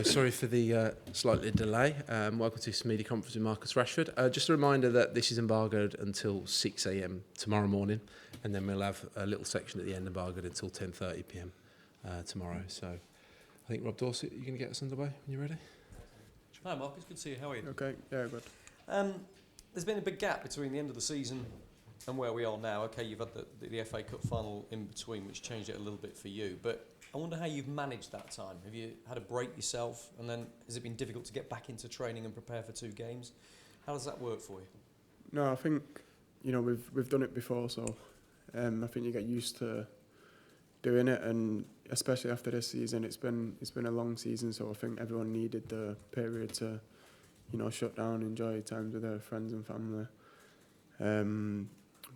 sorry for the slightly delay. Welcome to this media conference with Marcus Rashford. Just a reminder that this is embargoed until 6 a.m. tomorrow morning, and then we'll have a little section at the end embargoed until 10:30 p.m. Tomorrow. So I think, Rob Dorset, you're going to get us underway when you're ready? Hi Marcus, good to see you. How are you? Okay, yeah, good. There's been a big gap between the end of the season and where we are now. Okay, you've had the FA Cup final in between, which changed it a little bit for you, but I wonder how you've managed that time. Have you had a break yourself, and then has it been difficult to get back into training and prepare for 2 games? How does that work for you? No, I think we've done it before, so I think you get used to doing it, and especially after this season, it's been a long season, so I think everyone needed the period to shut down, enjoy times with their friends and family.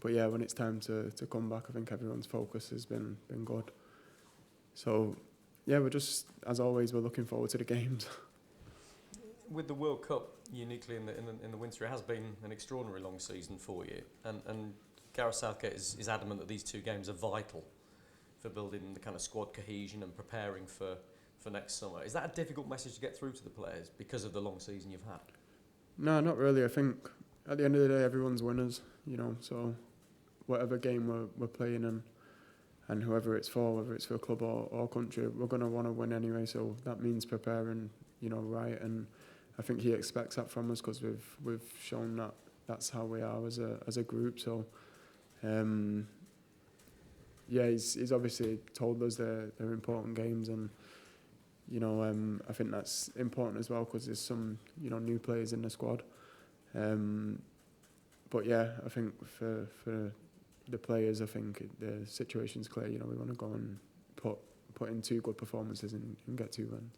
But yeah, when it's time to come back, I think everyone's focus has been good. So, yeah, we're just, as always, we're looking forward to the games. With the World Cup, uniquely in the winter, it has been an extraordinary long season for you. And Gareth Southgate is adamant that these 2 games are vital for building the kind of squad cohesion and preparing for next summer. Is that a difficult message to get through to the players because of the long season you've had? No, not really. I think at the end of the day, everyone's winners, so whatever game we're playing and whoever it's for, whether it's for a club or country, we're going to want to win anyway. So that means preparing, right. And I think he expects that from us because we've shown that that's how we are as a group. So, yeah, he's obviously told us they're important games, and I think that's important as well because there's some new players in the squad. But yeah, I think for the players, I think the situation's clear. We want to go and put in 2 good performances and get 2 wins.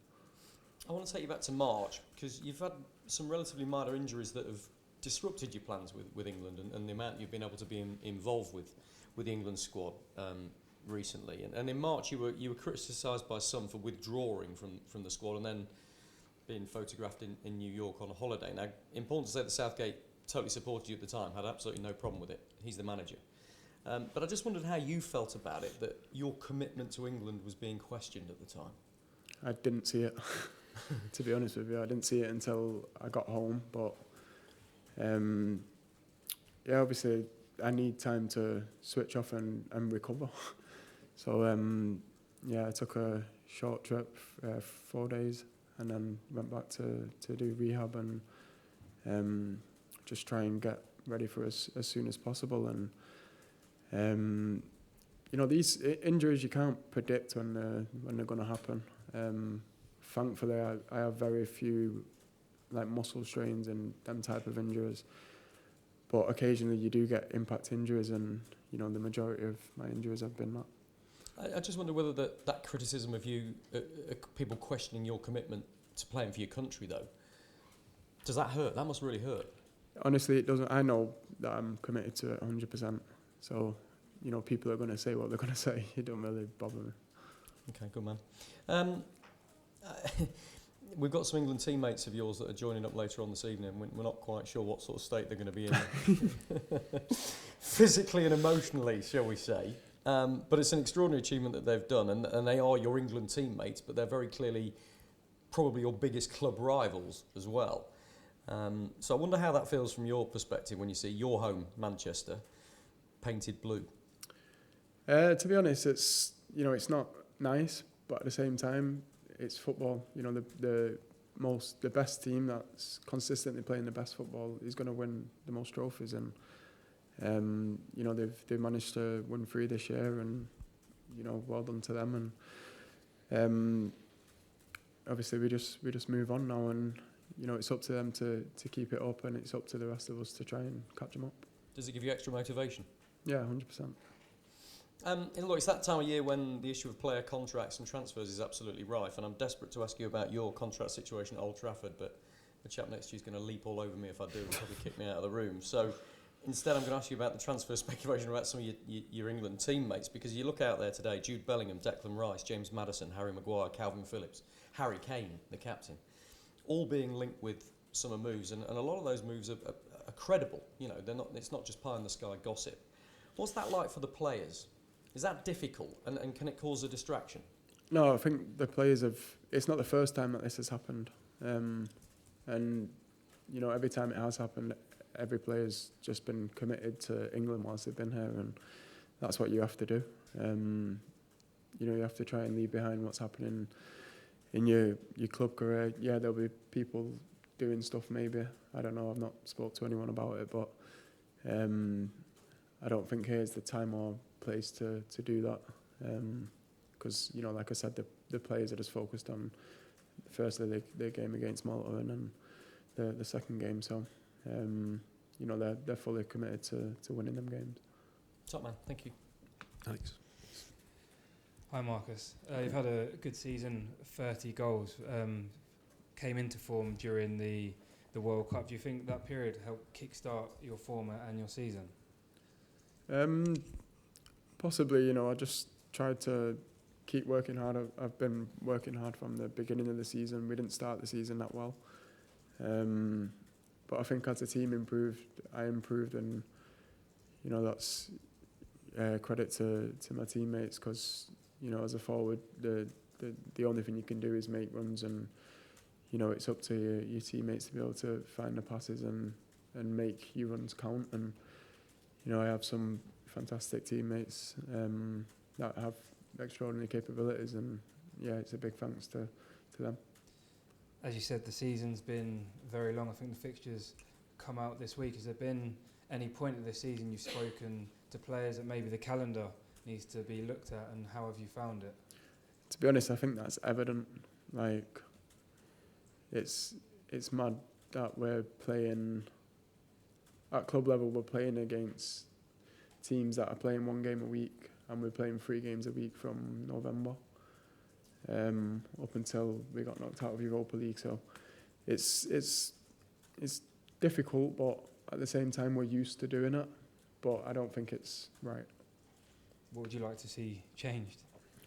I want to take you back to March because you've had some relatively minor injuries that have disrupted your plans with England and the amount you've been able to be involved with the England squad recently. And in March you were criticised by some for withdrawing from the squad and then being photographed in New York on a holiday. Now, important to say that Southgate totally supported you at the time, had absolutely no problem with it. He's the manager. But I just wondered how you felt about it, that your commitment to England was being questioned at the time. I didn't see it, to be honest with you. I didn't see it until I got home. But, yeah, obviously I need time to switch off and recover. So, yeah, I took a short trip, 4 days, and then went back to do rehab and just try and get ready for as soon as possible. And these injuries you can't predict when they're going to happen. Thankfully, I have very few like muscle strains and them type of injuries, but occasionally you do get impact injuries, and the majority of my injuries have been that. I just wonder whether that criticism of you, people questioning your commitment to playing for your country, though, does that hurt? That must really hurt. Honestly, it doesn't. I know that I'm committed to it 100%. So, people are going to say what they're going to say. It don't really bother me. Okay, good man. We've got some England teammates of yours that are joining up later on this evening. We're not quite sure what sort of state they're going to be in, physically and emotionally, shall we say. But it's an extraordinary achievement that they've done, and they are your England teammates, but they're very clearly probably your biggest club rivals as well. So I wonder how that feels from your perspective when you see your home, Manchester, painted blue. To be honest, it's not nice, but at the same time, it's football. The best team that's consistently playing the best football is going to win the most trophies, and they've managed to win 3 this year, and well done to them. And obviously we just move on now, and it's up to them to keep it up, and it's up to the rest of us to try and catch them up. Does it give you extra motivation? Yeah, 100%. Look, it's that time of year when the issue of player contracts and transfers is absolutely rife, and I'm desperate to ask you about your contract situation at Old Trafford, but the chap next to you is going to leap all over me if I do and probably kick me out of the room. So instead I'm going to ask you about the transfer speculation about some of your England teammates, because you look out there today, Jude Bellingham, Declan Rice, James Maddison, Harry Maguire, Calvin Phillips, Harry Kane, the captain, all being linked with summer moves, and a lot of those moves are credible. It's not just pie in the sky gossip. What's that like for the players? Is that difficult, and can it cause a distraction? No, I think the players have. It's not the first time that this has happened, and you know, every time it has happened, every player's just been committed to England whilst they've been here, and that's what you have to do. You know, you have to try and leave behind what's happening in your club career. Yeah, there'll be people doing stuff maybe. I don't know. I've not spoke to anyone about it, but I don't think here's the time or place to do that. Because you know, like I said, the players are just focused on firstly their game against Malta and then the second game. So you know, they're fully committed to winning them games. Top man, thank you. Alex. Hi Marcus. You've had a good season, 30 goals. Came into form during the World Cup. Do you think that period helped kickstart your form and your season? Possibly. You know, I just tried to keep working hard. I've been working hard from the beginning of the season. We didn't start the season that well, but I think as the team improved, I improved, and you know, that's credit to my teammates, because you know, as a forward, the only thing you can do is make runs, and you know, it's up to your teammates to be able to find the passes and make your runs count. And you know, I have some fantastic teammates that have extraordinary capabilities, and yeah, it's a big thanks to them. As you said, the season's been very long. I think the fixtures come out this week. Has there been any point of the season you've spoken to players that maybe the calendar needs to be looked at, and how have you found it? To be honest, I think that's evident. Like, it's mad that we're playing at club level. We're playing against teams that are playing 1 game a week, and we're playing 3 games a week from November up until we got knocked out of Europa League. So it's difficult, but at the same time we're used to doing it. But I don't think it's right. What would you like to see changed?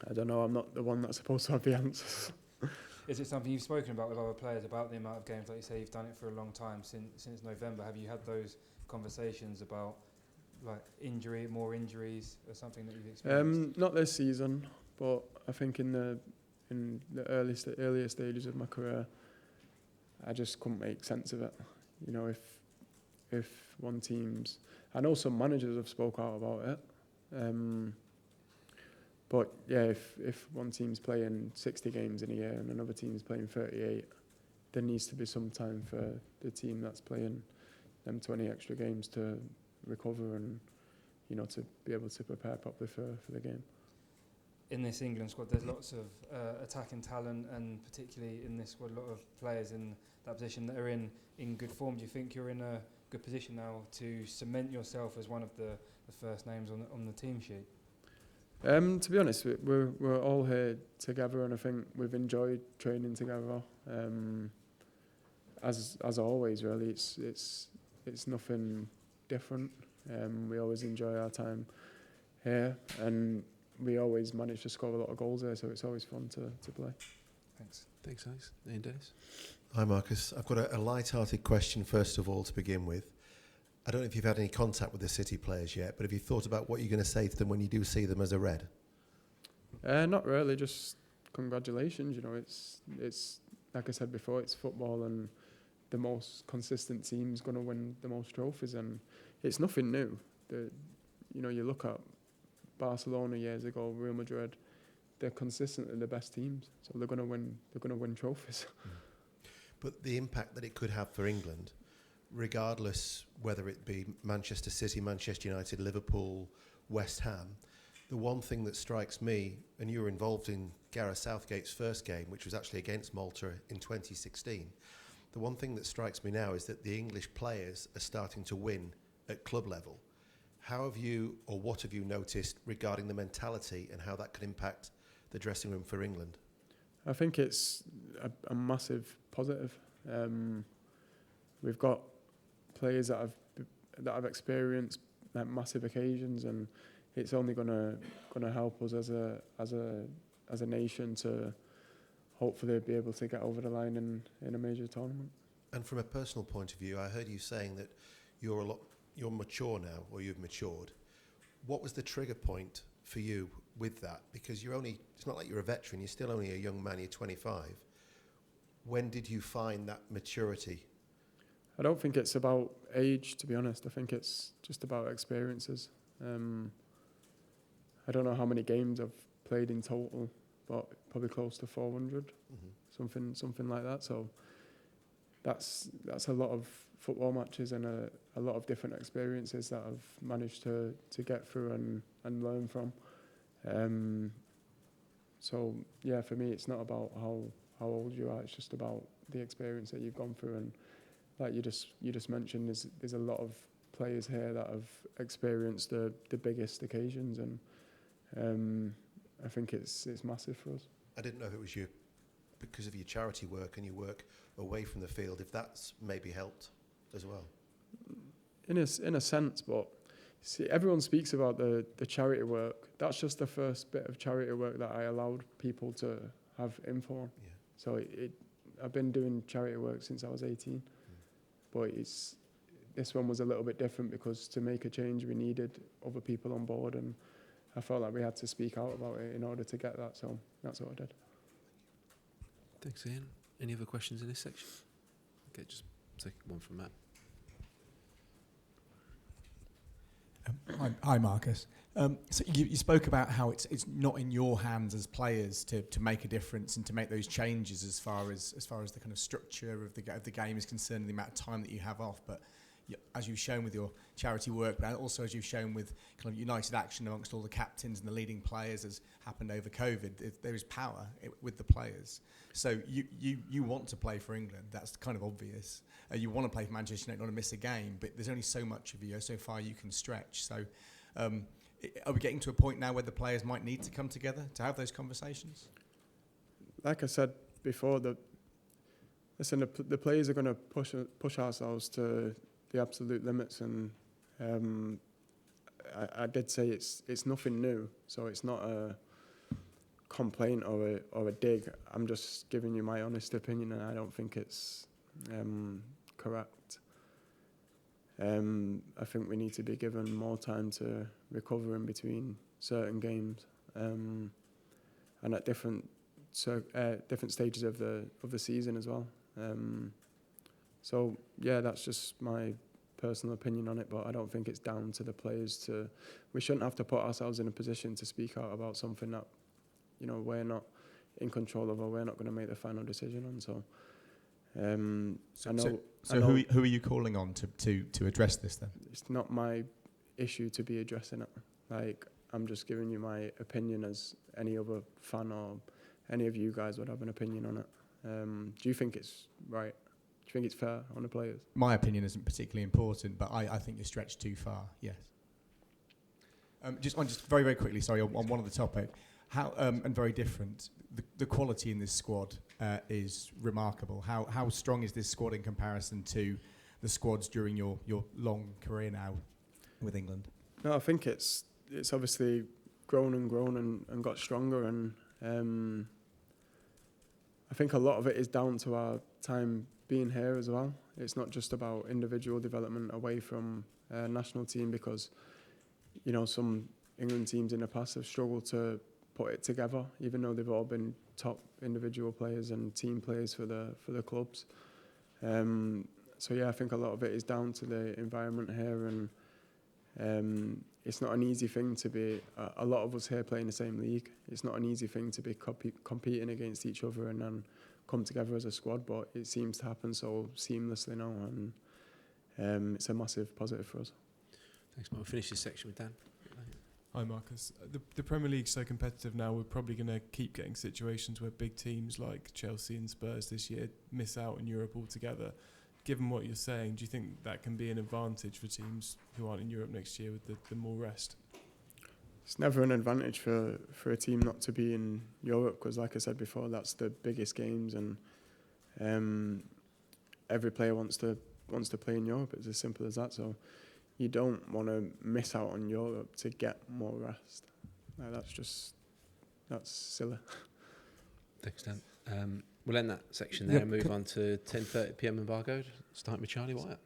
I don't know. I'm not the one that's supposed to have the answers. Is it something you've spoken about with other players, about the amount of games? Like you say, you've done it for a long time, since November. Have you had those conversations about like more injuries, or something that you've experienced? Not this season, but I think in the earlier stages of my career, I just couldn't make sense of it. You know, if one team's, I know some managers have spoke out about it, but yeah, if one team's playing 60 games in a year and another team's playing 38, there needs to be some time for the team that's playing them 20 extra games to recover and, you know, to be able to prepare properly for the game. In this England squad, there's lots of attacking talent, and particularly in this squad, a lot of players in that position that are in good form. Do you think you're in a good position now to cement yourself as one of the first names on the team sheet? To be honest, we're all here together, and I think we've enjoyed training together. As always, really, it's nothing different. We always enjoy our time here, and we always manage to score a lot of goals there, so it's always fun to play. Thanks. Thanks, Alex. Ian Dennis. Hi, Marcus. I've got a light-hearted question first of all to begin with. I don't know if you've had any contact with the City players yet, but have you thought about what you're going to say to them when you do see them as a Red? Not really, just congratulations. You know, it's like I said before, it's football, and the most consistent team's going to win the most trophies, and it's nothing new. You know, you look at Barcelona years ago, Real Madrid, they're consistently the best teams, so they're going to win trophies. But the impact that it could have for England, regardless whether it be Manchester City, Manchester United, Liverpool, West Ham, the one thing that strikes me, and you were involved in Gareth Southgate's first game, which was actually against Malta in 2016, the one thing that strikes me now is that the English players are starting to win at club level. How have you, or what have you noticed regarding the mentality and how that could impact the dressing room for England? I think it's a massive positive. We've got players that have experienced like massive occasions, and it's only gonna help us as a nation to hopefully be able to get over the line in a major tournament. And from a personal point of view, I heard you saying that you're mature now, or you've matured. What was the trigger point for you with that? Because it's not like you're a veteran, you're still only a young man, you're 25. When did you find that maturity? I don't think it's about age, to be honest. I think it's just about experiences. I don't know how many games I've played in total, but probably close to 400, something like that. So that's a lot of football matches and a lot of different experiences that I've managed to get through and learn from. So yeah, for me, it's not about how old you are. It's just about the experience that you've gone through. And like you just mentioned, there's a lot of players here that have experienced the biggest occasions, and I think it's massive for us. I didn't know if it was because of your charity work and your work away from the field, if that's maybe helped as well. In a sense, but see, everyone speaks about the charity work. That's just the first bit of charity work that I allowed people to have info on. Yeah. So I've been doing charity work since I was 18, but this one was a little bit different because to make a change we needed other people on board, and I felt like we had to speak out about it in order to get that, so that's what I did. Thanks, Ian. Any other questions in this section? Okay, just take one from Matt. Hi, Marcus. So you spoke about how it's not in your hands as players to make a difference and to make those changes as far as the kind of structure of the game is concerned, and the amount of time that you have off. But as you've shown with your charity work, but also as you've shown with kind of united action amongst all the captains and the leading players, as happened over COVID, there is power with the players. So you want to play for England. That's kind of obvious. You want to play for Manchester United, not to miss a game, but there's only so much of you, so far you can stretch. So are we getting to a point now where the players might need to come together to have those conversations? Like I said before, the players are going to push ourselves to the absolute limits, and I did say it's nothing new, so it's not a complaint or a dig. I'm just giving you my honest opinion, and I don't think it's correct. I think we need to be given more time to recover in between certain games, and at different stages of the season as well. So yeah, that's just my personal opinion on it, but I don't think it's down to the players we shouldn't have to put ourselves in a position to speak out about something that, we're not in control of, or we're not going to make the final decision on. So who are you calling on to address this then? It's not my issue to be addressing it. Like, I'm just giving you my opinion as any other fan or any of you guys would have an opinion on it. Do you think it's right? Do you think it's fair on the players? My opinion isn't particularly important, but I think you're stretched too far, yes. Just very, very quickly, sorry, on one of the topic, how and very different, the quality in this squad is remarkable. How strong is this squad in comparison to the squads during your long career now with England? No, I think it's obviously grown and got stronger, and I think a lot of it is down to our time being here as well. It's not just about individual development away from national team, because some England teams in the past have struggled to put it together, even though they've all been top individual players and team players for the clubs. So yeah, I think a lot of it is down to the environment here, and it's not an easy thing to be. A lot of us here play in the same league. It's not an easy thing to be competing against each other and then come together as a squad, but it seems to happen so seamlessly now, and it's a massive positive for us. Thanks, Mark. We'll finish this section with Dan. Hi, Marcus. The Premier League's so competitive now, we're probably going to keep getting situations where big teams like Chelsea and Spurs this year miss out on Europe altogether. Given what you're saying, do you think that can be an advantage for teams who aren't in Europe next year with the more rest? It's never an advantage for a team not to be in Europe, because, like I said before, that's the biggest games, and every player wants to play in Europe. It's as simple as that. So you don't want to miss out on Europe to get more rest. That's silly. Thanks, Dan. We'll end that section there and move on to 10:30 p.m. embargoed, starting with Charlie Wyatt.